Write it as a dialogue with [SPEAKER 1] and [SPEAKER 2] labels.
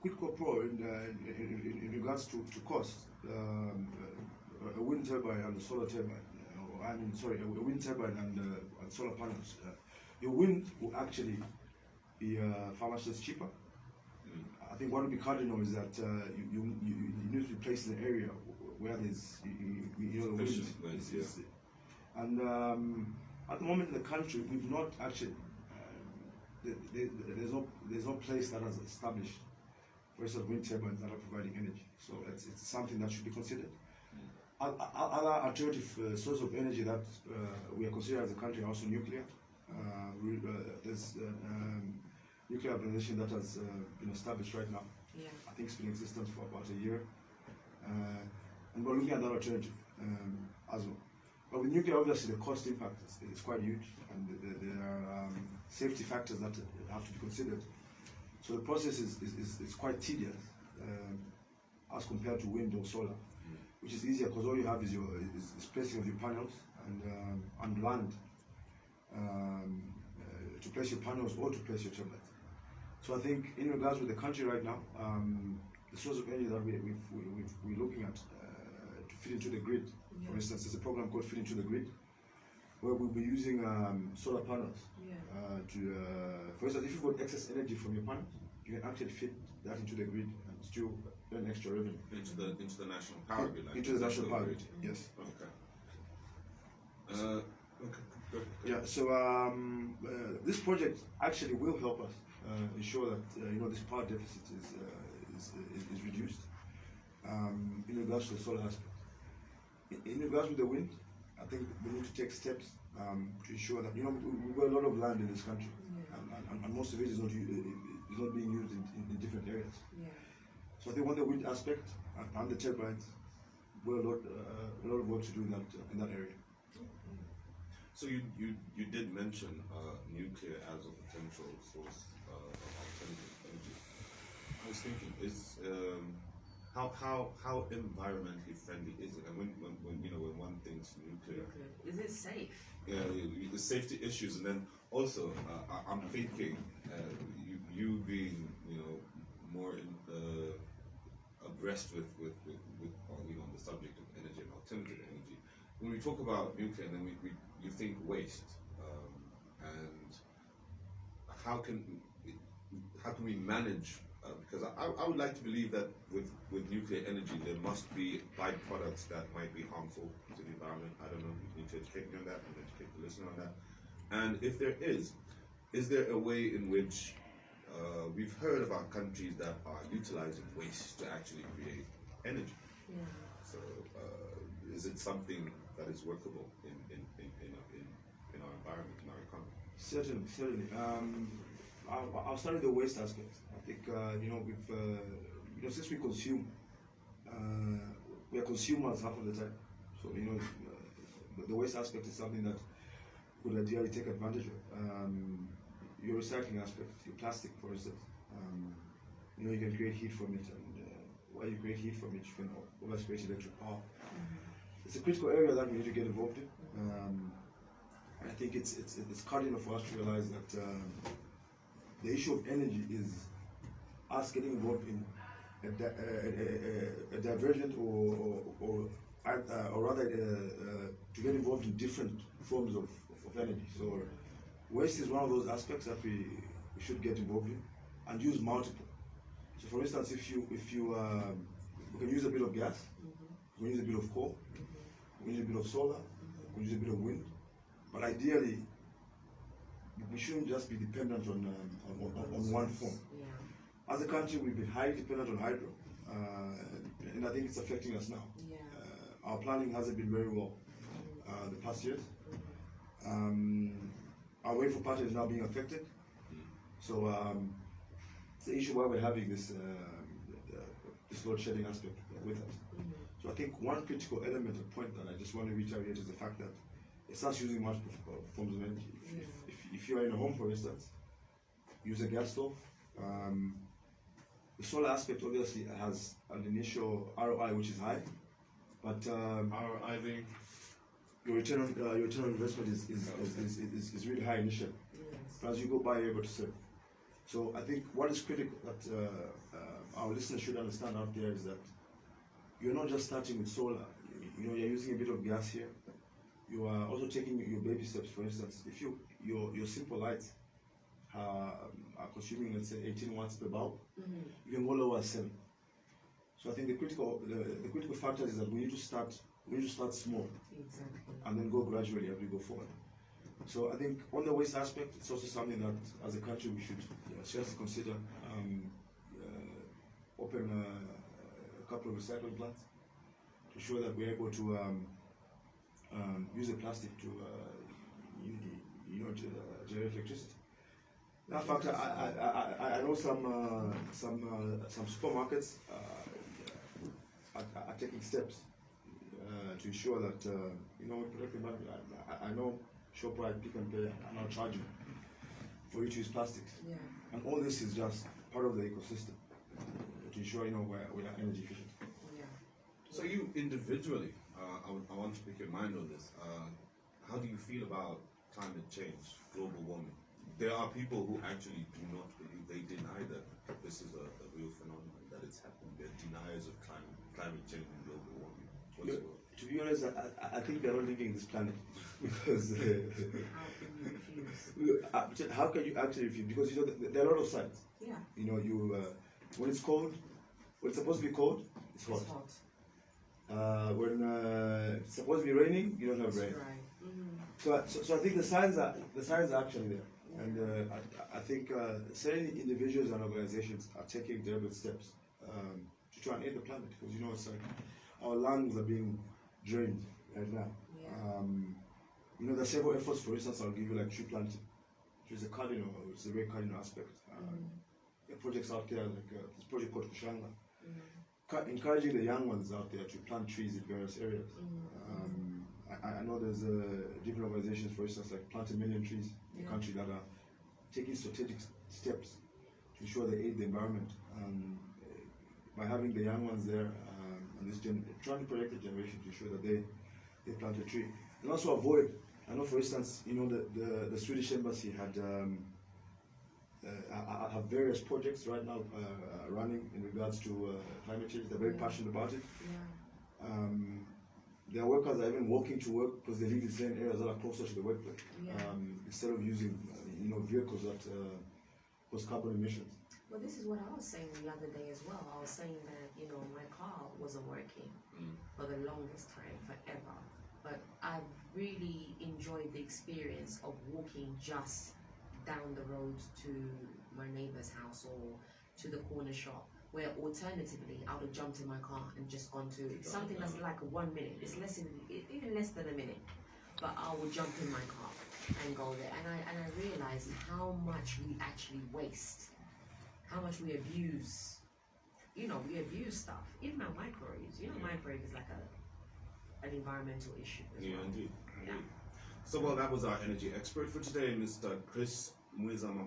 [SPEAKER 1] quid pro quo in regards to cost. A wind turbine and a solar turbine. A wind turbine and solar panels. Your wind will actually be far much less cheaper. I think one of the cardinal is that you need to be placed in an area where there's the wind is. And at the moment in the country, we've not actually. There's no place that has established, for instance, wind turbines that are providing energy. So it's something that should be considered. Other alternative sources of energy that we are considering as a country are also nuclear. There's nuclear organization that has been established right now.
[SPEAKER 2] Yeah.
[SPEAKER 1] I think it's been in existence for about a year. And we're looking at that alternative as well. But with nuclear, obviously, the cost impact is quite huge, and there are safety factors that have to be considered. So the process is quite tedious as compared to wind or solar, which is easier because all you have is placing of your panels and land to place your panels or to place your turbines. So I think in regards with the country right now, the source of energy that we're looking at to feed into the grid, for instance, there's a program called Feed into the Grid, where we'll be using solar panels for instance, if you've got excess energy from your panels, you can actually feed that into the grid and still earn extra revenue.
[SPEAKER 3] Into the national power grid.
[SPEAKER 1] Into the national power grid, yes.
[SPEAKER 3] Okay. Okay.
[SPEAKER 1] Yeah. So this project actually will help us ensure that this power deficit is reduced in regards to the solar aspect. In regards to the wind, I think we need to take steps to ensure that we've got a lot of land in this country, and most of it is not being used in different areas.
[SPEAKER 2] Yeah.
[SPEAKER 1] So I think on the wind aspect and the turbines, we've got a lot of work to do in that area.
[SPEAKER 3] So you did mention nuclear as a potential source of alternative energy. I was thinking, how environmentally friendly is it? And when one thinks nuclear,
[SPEAKER 2] is it safe?
[SPEAKER 3] Yeah, the safety issues, and then also I'm thinking you being more abreast with on the subject of energy and alternative energy. When we talk about nuclear, then you think waste, and how can we manage? Because I would like to believe that with nuclear energy there must be byproducts that might be harmful to the environment. I don't know. You need to educate me on that and educate the listener on that. And if there is there a way in which we've heard about countries that are utilizing waste to actually create energy?
[SPEAKER 2] Yeah.
[SPEAKER 3] So is it something that is workable in our environment, in our economy?
[SPEAKER 1] Certainly. I'll start with the waste aspect. I think since we consume, we are consumers half of the time. So the waste aspect is something that we could ideally take advantage of. Your recycling aspect, your plastic, for instance, you can create heat from it, and while you create heat from it, you can always create electric power. It's a critical area that we need to get involved in. I think it's cardinal for us to realize that the issue of energy is us getting involved in a divergent or rather to get involved in different forms of energy. So waste is one of those aspects that we should get involved in and use multiple. So for instance, if you we can use a bit of gas, we can use a bit of coal, we can use a bit of solar, we can use a bit of wind, but ideally we shouldn't just be dependent on one form.
[SPEAKER 2] Yeah.
[SPEAKER 1] As a country, we've been highly dependent on hydro, and I think it's affecting us now.
[SPEAKER 2] Yeah.
[SPEAKER 1] Our planning hasn't been very well the past years. Our rainfall pattern is now being affected. So it's the issue why we're having this load shedding aspect with us. So I think one critical element or point that I just want to reiterate is the fact that it starts using multiple forms of energy. If you are in a home, for instance, use a gas stove. The solar aspect obviously has an initial ROI which is high, but
[SPEAKER 3] ROI being
[SPEAKER 1] your return on investment is really high initially.
[SPEAKER 2] Yes.
[SPEAKER 1] But as you go by, you're able to save. So I think what is critical that our listeners should understand out there is that you're not just starting with solar. You know, you're using a bit of gas here. You are also taking your baby steps. For instance, if your simple lights are consuming, let's say, 18 watts per bulb, you can go lower as 7. So I think the critical factor is that we need to start small
[SPEAKER 2] Exactly.
[SPEAKER 1] and then go gradually as we go forward. So I think on the waste aspect, it's also something that as a country we should seriously consider. Open a couple of recycling plants to ensure that we're able to use the plastic to generate electricity. That factor, I know some supermarkets are taking steps to ensure that we protect the environment. I know ShopRite, Pick and Pay are now charging for you to use plastics,
[SPEAKER 2] Yeah.
[SPEAKER 1] and all this is just part of the ecosystem to ensure we are energy efficient.
[SPEAKER 2] Yeah.
[SPEAKER 3] So you individually, I want to pick your mind on this. How do you feel about climate change, global warming? There are people who actually do not believe, they deny that this is a real phenomenon, that it's happening. They're deniers of climate change and global warming. What's your...
[SPEAKER 1] To be honest, I think they're not living this planet because
[SPEAKER 2] How can you refuse?
[SPEAKER 1] how can you actually refuse? Because there are a lot of signs.
[SPEAKER 2] Yeah.
[SPEAKER 1] When it's cold, when it's supposed to be cold, it's hot.
[SPEAKER 2] It's hot.
[SPEAKER 1] When it's supposed to be raining, you don't have
[SPEAKER 2] That's
[SPEAKER 1] rain.
[SPEAKER 2] right.
[SPEAKER 1] So I think the signs are actually there, and I think certain individuals and organizations are taking deliberate steps to try and aid the planet, because it's like our lungs are being drained right now.
[SPEAKER 2] Yeah.
[SPEAKER 1] There are several efforts. For instance, I'll give you like tree planting, which is it's a very cardinal aspect. There are projects out there like this project called Kushanga, encouraging the young ones out there to plant trees in various areas. I know there's different organizations, for instance, like Plant a Million Trees in the country, that are taking strategic steps to ensure they aid the environment by having the young ones there and trying to protect the generation to ensure that they plant a tree, and also avoid. I know, for instance, the Swedish embassy had have various projects right now running in regards to climate change. They're very passionate about it.
[SPEAKER 2] Yeah.
[SPEAKER 1] Their workers are even walking to work because they live in certain areas that are closer to the workplace,
[SPEAKER 2] Yeah.
[SPEAKER 1] instead of using vehicles that cause carbon emissions.
[SPEAKER 2] Well, this is what I was saying the other day as well. I was saying that, my car wasn't working for the longest time, forever. But I've really enjoyed the experience of walking just down the road to my neighbor's house or to the corner shop, where alternatively I would have jumped in my car and just gone to something that's like 1 minute. It's even less than a minute. But I would jump in my car and go there. And I realized how much we actually waste. How much we abuse, we abuse stuff. Even our microwaves, microwave is like an environmental issue as
[SPEAKER 3] Yeah,
[SPEAKER 2] well.
[SPEAKER 3] indeed.
[SPEAKER 2] Yeah.
[SPEAKER 3] So, well, that was our energy expert for today, Mr. Chris Mwizama.